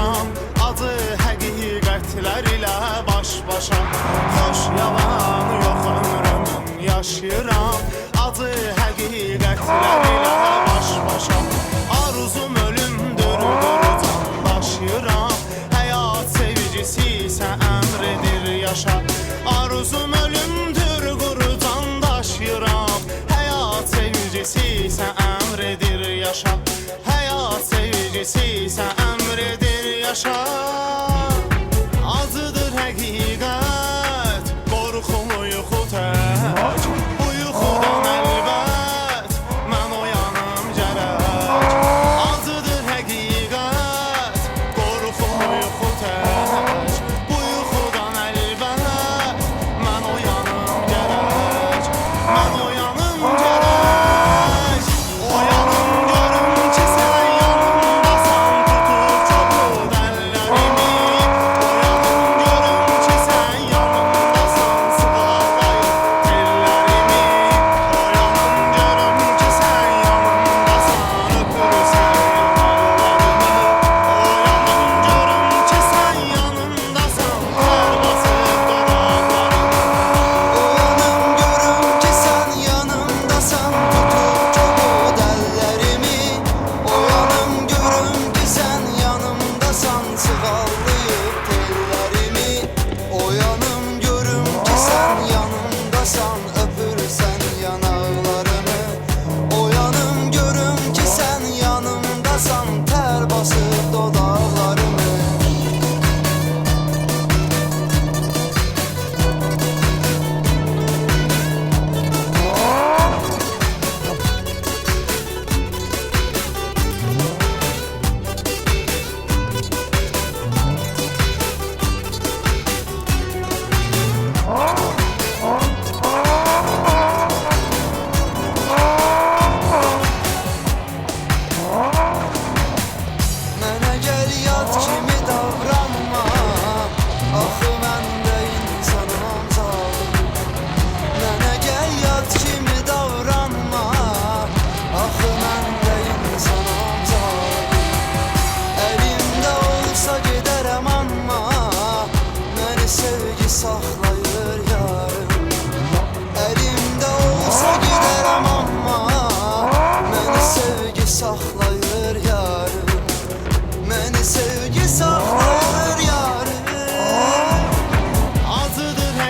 yaşayıram acı həqiqətlər ilə baş-başa. Xoş yalan yox ömrümün yaşayıram acı həqiqətlər ilə baş-başa. Arzum ölümdür, durcan daşıyıram, həyat sevgisi isə əmr edir yaşa. Arzum ölümdür, qurucan daşıyıram, həyat sevgisi isə əmr edir yaşa. Həyat sevgisi isə əmr edir yaşa. Acıdır həqiqət, qorxulu yuxu tək, bu yuxudan əlbət mən oyanım gərək. Acıdır həqiqət, qorxulu yuxu tək, bu yuxudan əlbət mən oyanım gərək. Mən oyanım gərək. Oyanım görüm ki sən yanımdasan, tutub çobud əllərimi. Oyanım görüm ki sən yanımdasan, sığalayıb tellərimi. Oyanım görüm ki sən yanımdasan, öpürsən yanlarımı. Oyanım görüm ki sən yanımdasan, qar basıb dodaqlarımı. Oyanım görüm ki sen yanımdasan, tutup çobud ellerimi. Oyanım görüm ki sen yanımdasan, sığal